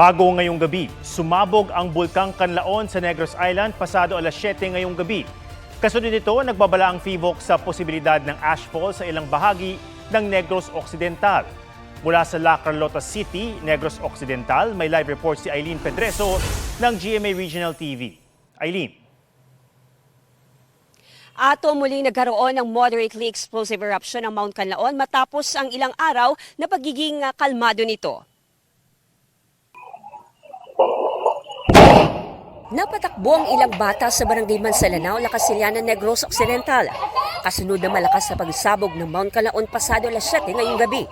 Bago ngayong gabi, sumabog ang Bulkang Canlaon sa Negros Island pasado alas 7 ngayong gabi. Kasunod nito, nagbabala ang PHIVOLCS sa posibilidad ng ashfall sa ilang bahagi ng Negros Occidental. Mula sa La Carlota City, Negros Occidental, may live report si Eileen Pedreso ng GMA Regional TV. Eileen. Ato muling nagkaroon ng moderately explosive eruption ng Mount Canlaon matapos ang ilang araw na pagiging kalmado nito. Napatakbo ang ilang bata sa barangay Mansalanao, Lacasiliana, Negros Occidental. Kasunod na malakas sa pagsabog ng Mount Canlaon pasado alas 7 ngayong gabi.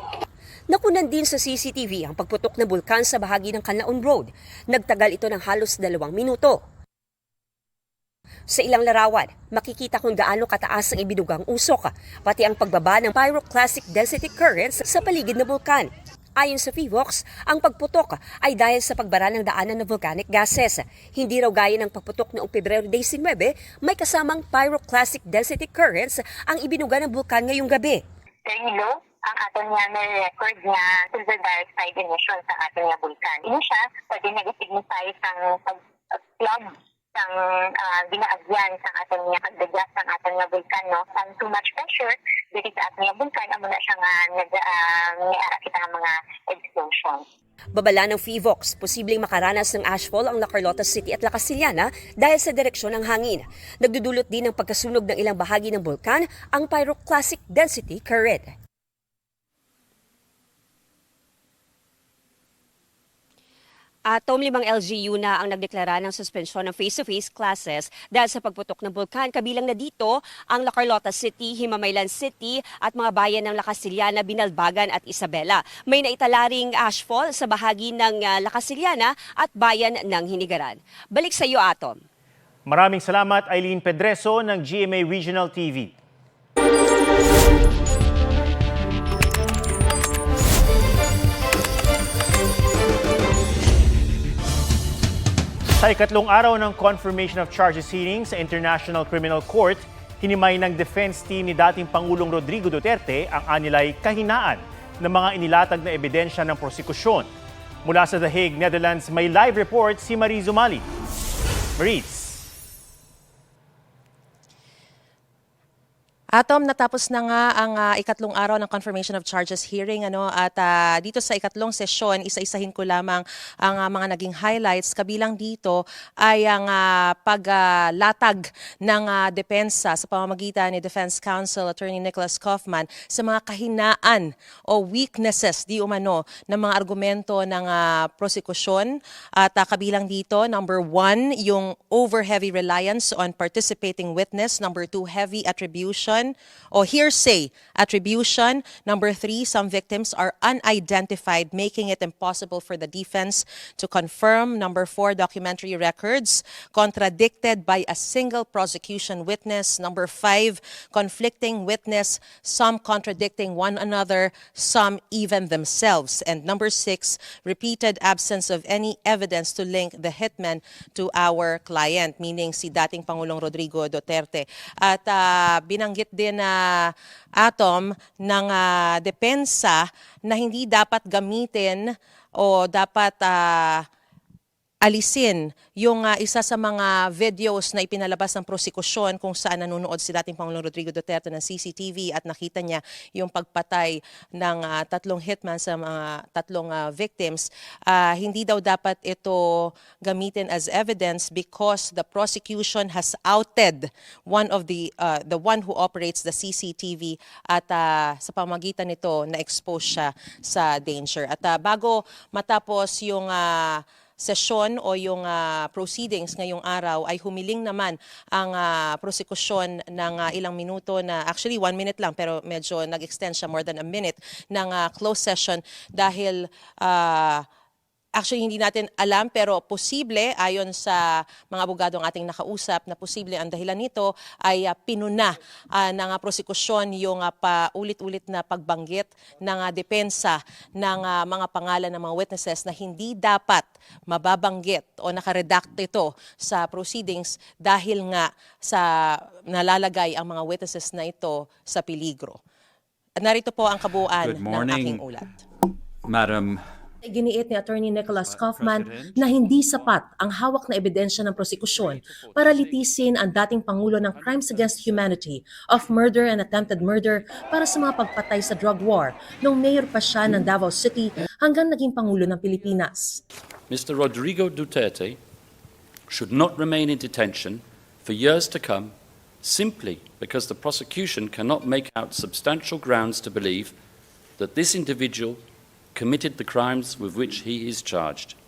Nakunan din sa CCTV ang pagputok ng bulkan sa bahagi ng Canlaon Road. Nagtagal ito ng halos 2 minuto. Sa ilang larawan, makikita kung gaano kataas ang ibinugang usok, pati ang pagbaba ng pyroclastic density currents sa paligid ng bulkan. Ayon sa PHIVOLCS, ang pagputok ay dahil sa pagbara ng daanan ng volcanic gases. Hindi raw gaya ng pagputok noong Pebrero 19, may kasamang pyroclastic density currents ang ibinuga ng bulkan ngayong gabi. Very low ang aton nga na record nga silver dioxide emission sa aton nga bulkan. Ini siya pwede nag-signify sang pag-plug sang ginaagyan sa aton nga pagdagas sang aton nga bulkan, no? Ang too much pressure dito sa aton nga bulkan amo na siya nga nag-aara kita nga mga explosion. Babala ng PHIVOLCS, posibleng makaranas ng ashfall ang La Carlota City at Lacasiliana dahil sa direksyon ng hangin. Nagdudulot din ng pagkasunog ng ilang bahagi ng bulkan ang pyroclastic density current. Atom 5 LGU na ang nagdeklara ng suspensyon ng face-to-face classes dahil sa pagputok ng bulkan. Kabilang na dito ang La Carlota City, Himamaylan City at mga bayan ng Lacasiliana, Binalbagan at Isabela. May naitala ring ashfall sa bahagi ng Lacasiliana at bayan ng Hinigaran. Balik sa iyo, Atom. Maraming salamat, Eileen Pedreso ng GMA Regional TV. Sa ikatlong araw ng confirmation of charges hearing sa International Criminal Court, hinimay ng defense team ni dating Pangulong Rodrigo Duterte ang anilay kahinaan ng mga inilatag na ebidensya ng prosekusyon. Mula sa The Hague, Netherlands, may live report si Marie Zumali. Marie. Atom, natapos na nga ang ikatlong araw ng confirmation of charges hearing at dito sa ikatlong sesyon, isa-isahin ko lamang ang mga naging highlights. Kabilang dito ay ang paglatag ng depensa sa pamamagitan ni Defense Counsel Attorney Nicholas Kaufman sa mga kahinaan o weaknesses di umano ng mga argumento ng prosekusyon. At kabilang dito, number 1, yung over-heavy reliance on participating witness. Number 2, heavy attribution o hearsay attribution. Number 3, some victims are unidentified, making it impossible for the defense to confirm. Number 4, documentary records contradicted by a single prosecution witness. Number 5, conflicting witness, some contradicting one another, some even themselves. And number 6, repeated absence of any evidence to link the hitman to our client, meaning si dating Pangulong Rodrigo Duterte. At binanggit din na Atom ng depensa na hindi dapat gamitin o dapat alisin yung isa sa mga videos na ipinalabas ng prosekusyon kung saan nanonood si dating Pangulong Rodrigo Duterte ng CCTV at nakita niya yung pagpatay ng 3 hitman sa mga 3 victims. Hindi daw dapat ito gamitin as evidence because the prosecution has outed one of the one who operates the CCTV at sa pamamagitan nito na-expose siya sa danger. At bago matapos yung sesyon o yung proceedings ngayong araw ay humiling naman ang prosekusyon ng ilang minuto na actually 1 minute lang pero medyo nag-extend siya more than a minute ng closed session dahil actually, hindi natin alam pero posible, ayon sa mga abogadong ating nakausap, na posible ang dahilan nito ay pinuna ng prosekusyon yung paulit-ulit na pagbanggit ng depensa ng mga pangalan ng mga witnesses na hindi dapat mababanggit o nakaredact ito sa proceedings dahil nga sa nalalagay ang mga witnesses na ito sa peligro. At narito po ang kabuuan ng aking ulat. Madam Iginiit ni Attorney Nicholas Kaufman na hindi sapat ang hawak na ebidensya ng prosekusyon para litisin ang dating Pangulo ng Crimes Against Humanity of murder and attempted murder para sa mga pagpatay sa drug war noong mayor pa siya ng Davao City hanggang naging Pangulo ng Pilipinas. Mr. Rodrigo Duterte should not remain in detention for years to come simply because the prosecution cannot make out substantial grounds to believe that this individual committed the crimes with which he is charged.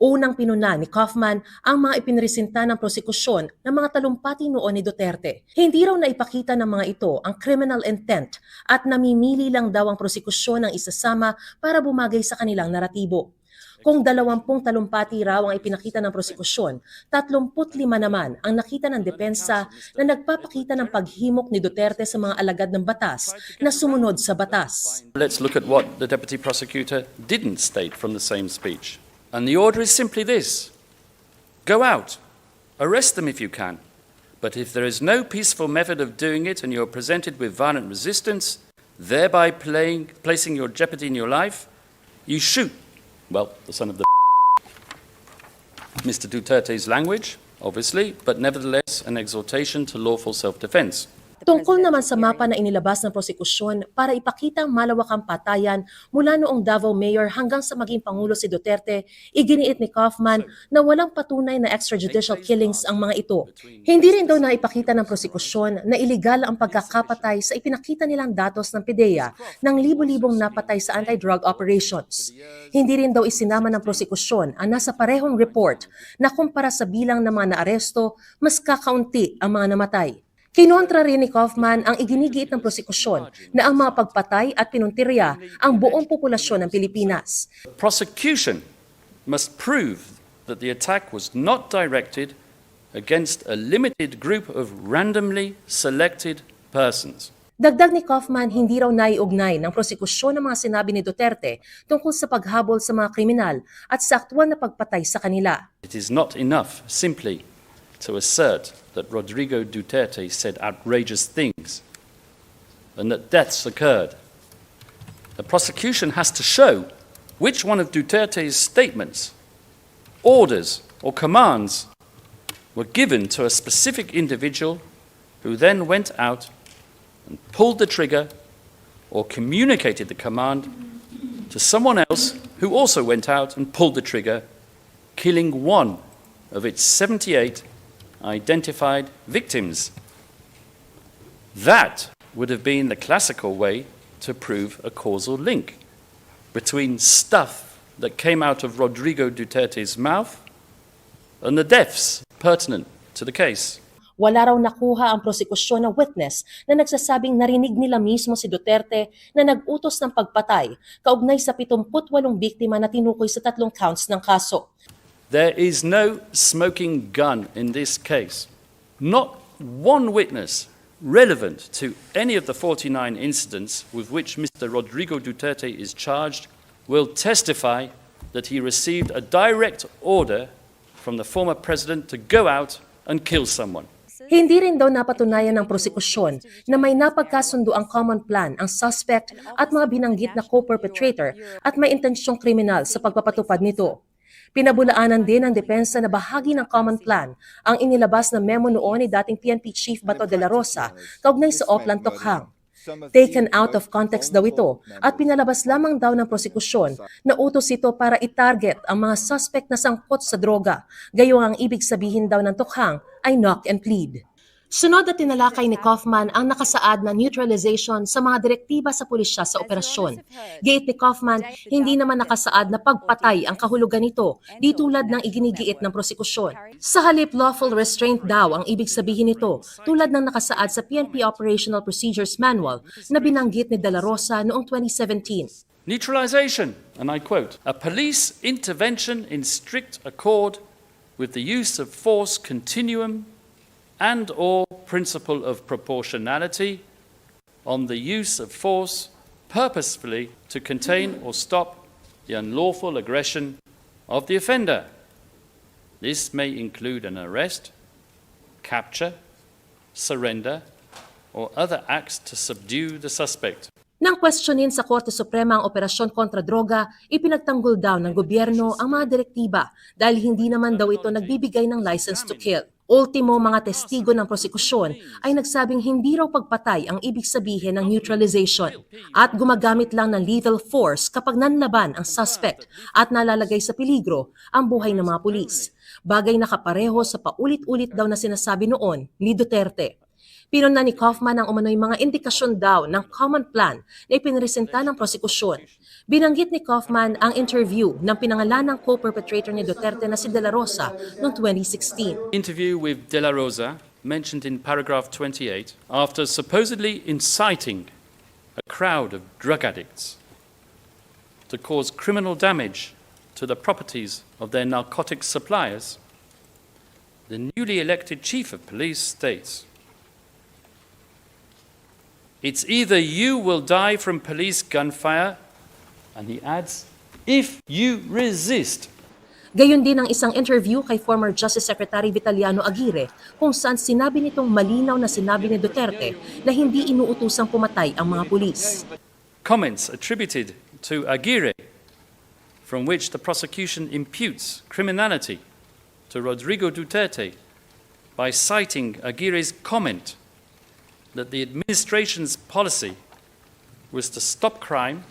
Unang pinuna ni Kaufman ang mga ipinresenta ng prosekusyon ng mga talumpati noon ni Duterte. Hindi raw naipakita ng mga ito ang criminal intent at namimili lang daw ang prosekusyon ng isasama para bumagay sa kanilang naratibo. Kung 20 talumpati raw ang ipinakita ng prosekusyon, 35 naman ang nakita ng depensa na nagpapakita ng paghimok ni Duterte sa mga alagad ng batas na sumunod sa batas. Let's look at what the deputy prosecutor didn't state from the same speech. And the order is simply this: go out, arrest them if you can. But if there is no peaceful method of doing it and you're presented with violent resistance, thereby placing your jeopardy in your life, you shoot. Well, the son of the Mr. Duterte's language, obviously, but nevertheless an exhortation to lawful self-defense. Tungkol naman sa mapa na inilabas ng prosekusyon para ipakita ang malawakang patayan mula noong Davao Mayor hanggang sa maging Pangulo si Duterte, iginiit ni Kaufman na walang patunay na extrajudicial killings ang mga ito. Hindi rin daw naipakita ng prosekusyon na iligal ang pagkakapatay sa ipinakita nilang datos ng PDEA ng libo-libong napatay sa anti-drug operations. Hindi rin daw isinama ng prosekusyon ang nasa parehong report na kumpara sa bilang ng mga naaresto, mas kakaunti ang mga namatay. Kinontra rin ni Kaufman ang iginigiit ng prosekusyon na ang mga pagpatay at pinuntirya ang buong populasyon ng Pilipinas. Prosecution must prove that the attack was not directed against a limited group of randomly selected persons. Dagdag ni Kaufman, hindi raw naiugnay ng prosekusyon ng mga sinabi ni Duterte tungkol sa paghabol sa mga kriminal at sa aktwal na pagpatay sa kanila. It is not enough simply to assert that Rodrigo Duterte said outrageous things and that deaths occurred. The prosecution has to show which one of Duterte's statements, orders, or commands were given to a specific individual who then went out and pulled the trigger or communicated the command to someone else who also went out and pulled the trigger, killing one of its 78 identified victims. That would have been the classical way to prove a causal link between stuff that came out of Rodrigo Duterte's mouth and the deaths pertinent to the case. Wala raw nakuha ang prosekusyon na witness na nagsasabing narinig nila mismo si Duterte na nag-utos ng pagpatay kaugnay sa 78 biktima na tinukoy sa 3 counts ng kaso. There is no smoking gun in this case. Not one witness relevant to any of the 49 incidents with which Mr. Rodrigo Duterte is charged will testify that he received a direct order from the former president to go out and kill someone. Hindi rin daw napatunayan ng prosekusyon na may napagkasundo ang common plan ang suspect at mga binanggit na co-perpetrator at may intensyong kriminal sa pagpapatupad nito. Pinabulaanan din ng depensa na bahagi ng common plan ang inilabas na memo noon ni dating PNP Chief Bato de la Rosa kaugnay sa Oplan Tokhang. Taken out of context daw ito at pinalabas lamang daw ng prosekusyon na utos ito para i-target ang mga suspect na sangkot sa droga, gayong ang ibig sabihin daw ng Tokhang ay knock and plead. Sunod na tinalakay ni Kaufman ang nakasaad na neutralization sa mga direktiba sa pulisya sa operasyon. Gate ni Kaufman, hindi naman nakasaad na pagpatay ang kahulugan nito, di tulad ng iginigiit ng prosekusyon. Sa halip, lawful restraint daw ang ibig sabihin nito, tulad ng nakasaad sa PNP Operational Procedures Manual na binanggit ni De La Rosa noong 2017. Neutralization, and I quote, a police intervention in strict accord with the use of force continuum and or principle of proportionality on the use of force purposefully to contain or stop the unlawful aggression of the offender. This may include an arrest, capture, surrender, or other acts to subdue the suspect. Nang questionin sa Korte Suprema ang operasyon kontra droga, ipinagtanggol daw ng gobyerno ang mga direktiba dahil hindi naman daw ito nagbibigay ng license to kill. Ultimo, mga testigo ng prosekusyon ay nagsabing hindi raw pagpatay ang ibig sabihin ng neutralization at gumagamit lang ng lethal force kapag nanlaban ang suspect at nalalagay sa peligro ang buhay ng mga pulis. Bagay na kapareho sa paulit-ulit daw na sinasabi noon ni Duterte. Pinuna ni Kaufman ang umano'y mga indikasyon daw ng common plan na ipinresenta ng prosekusyon. Binanggit ni Kaufman ang interview ng pinangalanang co-perpetrator ni Duterte na si De La Rosa noong 2016. Interview with De La Rosa, mentioned in paragraph 28, after supposedly inciting a crowd of drug addicts to cause criminal damage to the properties of their narcotic suppliers, the newly elected chief of police states, "It's either you will die from police gunfire," and he adds, "if you resist." Gayon din ang isang interview kay former Justice Secretary Vitaliano Aguirre kung saan sinabi nitong malinaw na sinabi ni Duterte na hindi inuutusang pumatay ang mga pulis. Comments attributed to Aguirre, from which the prosecution imputes criminality to Rodrigo Duterte by citing Aguirre's comment that the administration's policy was to stop crime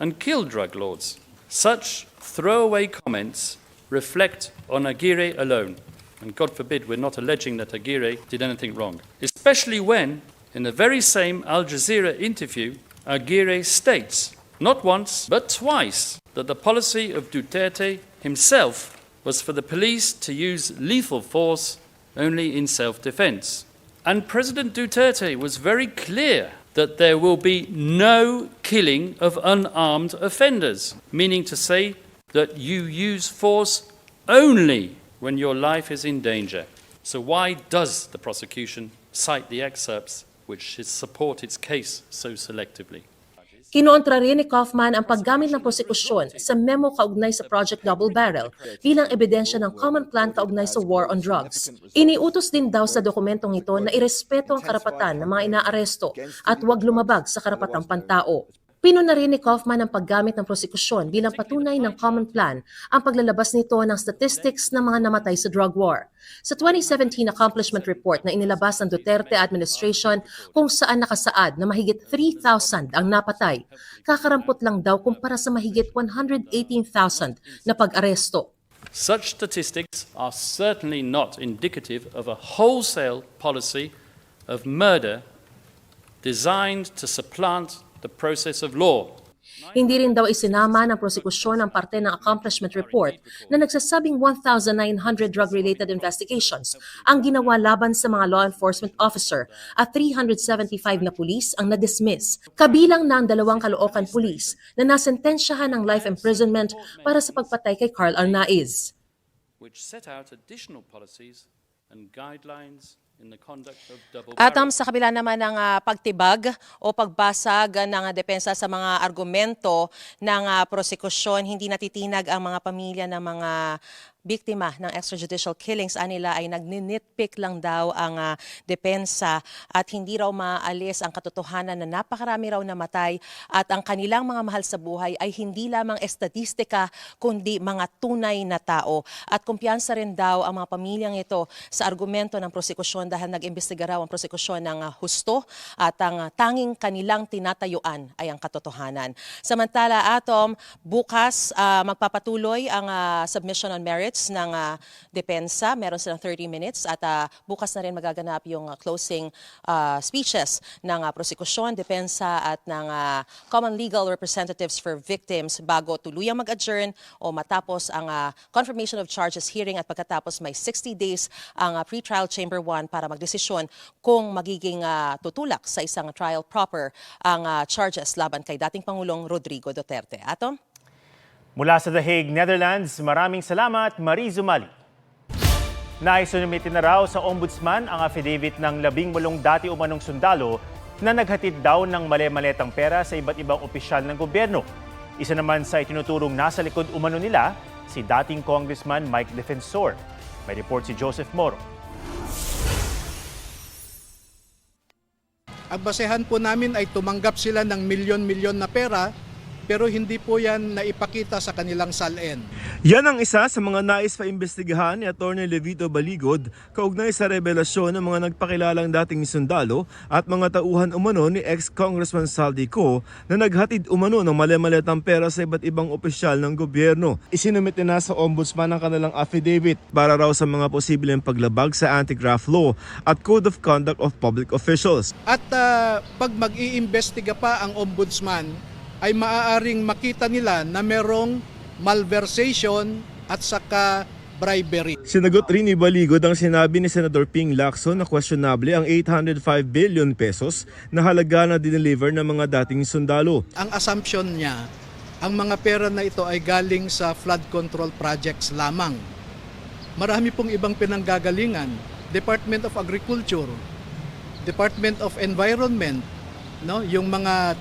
and kill drug lords. Such throwaway comments reflect on Aguirre alone, and God forbid we're not alleging that Aguirre did anything wrong, especially when, in the very same Al Jazeera interview, Aguirre states, not once, but twice, that the policy of Duterte himself was for the police to use lethal force only in self-defense. And President Duterte was very clear that there will be no killing of unarmed offenders, meaning to say that you use force only when your life is in danger. So why does the prosecution cite the excerpts which support its case so selectively? Kinontra rin ni Kaufman ang paggamit ng prosekusyon sa memo kaugnay sa Project Double Barrel bilang ebidensya ng common plan kaugnay sa war on drugs. Iniutos din daw sa dokumentong ito na irespeto ang karapatan ng mga inaaresto at huwag lumabag sa karapatang pantao. Pinuna rin ni Kaufman ang paggamit ng prosekusyon bilang patunay ng common plan ang paglalabas nito ng statistics ng mga namatay sa drug war. Sa 2017 accomplishment report na inilabas ng Duterte administration kung saan nakasaad na mahigit 3,000 ang napatay, kakarampot lang daw kumpara sa mahigit 118,000 na pag-aresto. Such statistics are certainly not indicative of a wholesale policy of murder designed to supplant the process of law. Hindi rin daw isinama ng prosekusyon ang parte ng accomplishment report na nagsasabing 1,900 drug-related investigations ang ginawa laban sa mga law enforcement officer at 375 na pulis ang na-dismiss. Kabilang na ang 2 Caloocan pulis na nasentensyahan ng life imprisonment para sa pagpatay kay Carl Arnaiz. Which set out additional policies and guidelines in the conduct of double At barrel. sa kabila naman ng pagtibag o pagbasag ng depensa sa mga argumento ng prosekusyon, hindi natitinag ang mga pamilya ng mga biktima ng extrajudicial killings. Anila ay nagninitpick lang daw ang depensa at hindi raw maalis ang katotohanan na napakarami raw namatay at ang kanilang mga mahal sa buhay ay hindi lamang estatistika kundi mga tunay na tao. At kumpiyansa rin daw ang mga pamilyang ito sa argumento ng prosekusyon dahil nag-imbestiga raw ang prosekusyon ng husto at ang tanging kanilang tinatayuan ay ang katotohanan. Samantala, Atom, bukas magpapatuloy ang submission on merits ng depensa. Meron silang 30 minutes at bukas na rin magaganap yung closing speeches ng prosekusyon, depensa at ng common legal representatives for victims bago tuluyang mag-adjourn o matapos ang confirmation of charges hearing at pagkatapos may 60 days ang pre-trial chamber 1 para magdesisyon kung magiging tutulak sa isang trial proper ang charges laban kay dating Pangulong Rodrigo Duterte. Atom? Mula sa The Hague, Netherlands, maraming salamat, Marie Zumali. Naisunumitin na raw sa Ombudsman ang affidavit ng 18 dati umanong sundalo na naghatid daw ng mali-maletang pera sa iba't ibang opisyal ng gobyerno. Isa naman sa itinuturong nasa likod umano nila, si dating Congressman Mike Defensor. May report si Joseph Moro. Ang basehan po namin ay tumanggap sila ng milyon-milyon na pera pero hindi po yan naipakita sa kanilang salin. Yan ang isa sa mga nais paimbestigahan ni Atty. Levito Baligod kaugnay sa revelasyon ng mga nagpakilalang dating sundalo at mga tauhan umano ni ex-Congressman Saldi Co na naghatid umano ng mali-malitang pera sa iba't ibang opisyal ng gobyerno. Isinumit na sa ombudsman ang kanilang affidavit para raw sa mga posibleng paglabag sa anti-graft law at Code of Conduct of Public Officials. At pag mag-iimbestiga pa ang ombudsman, ay maaaring makita nila na merong malversation at saka bribery. Sinagot rin ni Baligod ang sinabi ni Senator Ping Lacson na questionable ang 805 billion pesos na halaga na dineliver ng mga dating sundalo. Ang assumption niya, ang mga pera na ito ay galing sa flood control projects lamang. Marami pong ibang pinanggagalingan, Department of Agriculture, Department of Environment, no, yung mga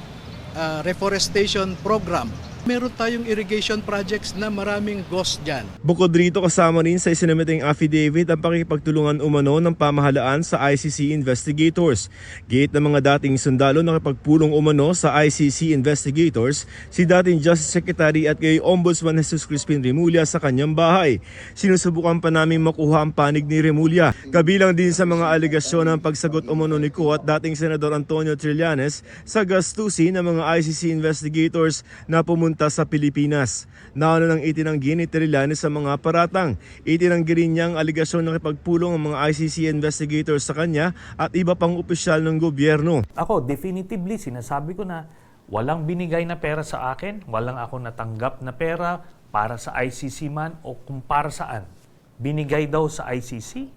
reforestation program. Meron tayong irrigation projects na maraming ghost dyan. Bukod rito, kasama rin sa isinumiting affidavit ang pakikipagtulungan umano ng pamahalaan sa ICC investigators. Gate ng mga dating sundalo nakipagpulong umano sa ICC investigators si dating Justice Secretary at kay Ombudsman Jesus Crispin Remulla sa kanyang bahay. Sinusubukan pa namin makuha ang panig ni Remulla. Kabilang din sa mga alegasyon ng pagsagot umano ni Ko at dating Senador Antonio Trillanes sa gastusin ng mga ICC investigators na pumunta sa Pilipinas. Nauna nang itinanggi ni Trillanes sa mga paratang. Itinanggi rin niya ang aligasyon ng ipagpulong ng mga ICC investigators sa kanya at iba pang opisyal ng gobyerno. Ako, definitively, sinasabi ko na walang binigay na pera sa akin, walang ako natanggap na pera para sa ICC man o kung para saan. Binigay daw sa ICC.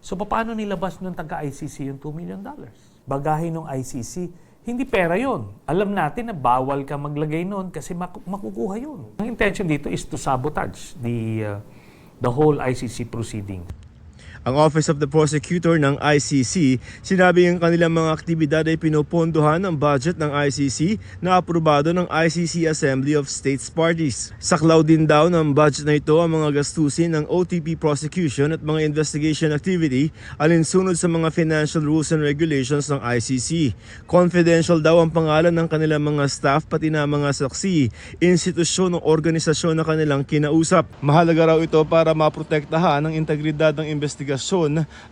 So, paano nilabas ng taga-ICC yung $2 million? Bagahe ng ICC, hindi pera yon. Alam natin na bawal ka maglagay noon kasi makukuha yun. Ang intention dito is to sabotage the whole ICC proceeding. Ang Office of the Prosecutor ng ICC, sinabi ang kanilang mga aktibidad ay pinopondohan ng budget ng ICC na aprobado ng ICC Assembly of States Parties. Saklaw din daw ng budget na ito ang mga gastusin ng OTP prosecution at mga investigation activity alinsunod sa mga financial rules and regulations ng ICC. Confidential daw ang pangalan ng kanilang mga staff pati na mga saksi, institusyon o organisasyon na kanilang kinausap. Mahalaga raw ito para maprotektahan ang integridad ng investigasyon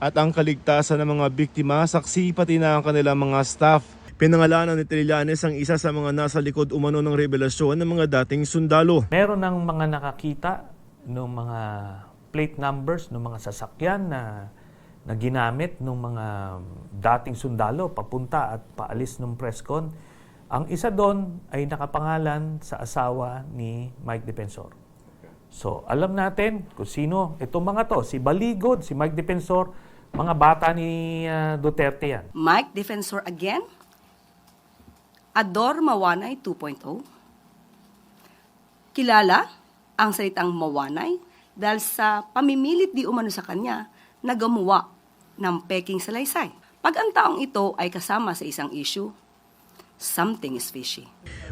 at ang kaligtasan ng mga biktima, saksi pati na ang kanilang mga staff. Pinangalanan ni Trillanes ang isa sa mga nasa likod umano ng revelasyon ng mga dating sundalo. Meron ng mga nakakita ng mga plate numbers ng mga sasakyan na ginamit ng mga dating sundalo papunta at paalis ng presscon. Ang isa doon ay nakapangalan sa asawa ni Mike Defensor. So, alam natin kung sino itong mga to. Si Baligod, si Mike Defensor, mga bata ni Duterte yan. Mike Defensor again? Ador Mawanay 2.0? Kilala ang salitang Mawanay dahil sa pamimilit di umano sa kanya na gumawa ng peking salaysay. Pag ang taong ito ay kasama sa isang issue, something is fishy.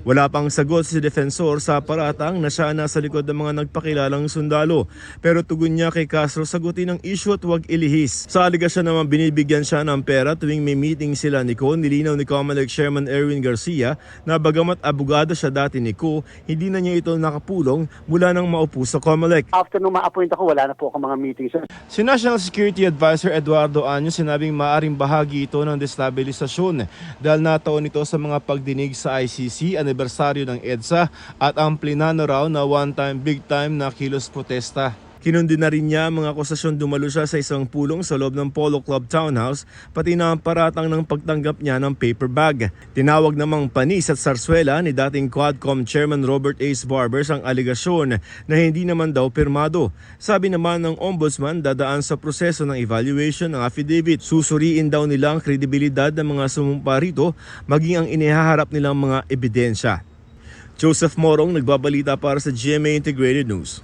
Wala pang sagot si Defensor sa paratang na siya nasa likod ng mga nagpakilalang sundalo. Pero tugon niya kay Castro sagutin ang issue at huwag ilihis. Sa aligasyon naman binibigyan siya ng pera tuwing may meeting sila ni Ko, nilinaw ni COMELEC Chairman Erwin Garcia na bagamat abogado siya dati ni Ko, hindi na niya ito nakapulong mula nang maupo sa COMELEC. After nung ma-appoint ako, wala na po ako mga meetings. Si National Security Advisor Eduardo Año sinabing maaaring bahagi ito ng destabilisasyon dahil nataon ito sa mga pagdinig sa ICC, anibersaryo ng EDSA at ang plinano raw na one-time, big-time na kilos protesta. Kinundi na rin niya ang mga akusasyon dumalo siya sa isang pulong sa loob ng Polo Club Townhouse pati na ang paratang ng pagtanggap niya ng paper bag. Tinawag namang panis at sarswela ni dating Quadcom Chairman Robert Ace Barbers ang aligasyon na hindi naman daw pirmado. Sabi naman ng Ombudsman dadaan sa proseso ng evaluation ng affidavit. Susuriin daw nila ang kredibilidad ng mga sumumpa rito maging ang inihaharap nilang mga ebidensya. Joseph Morong nagbabalita para sa GMA Integrated News.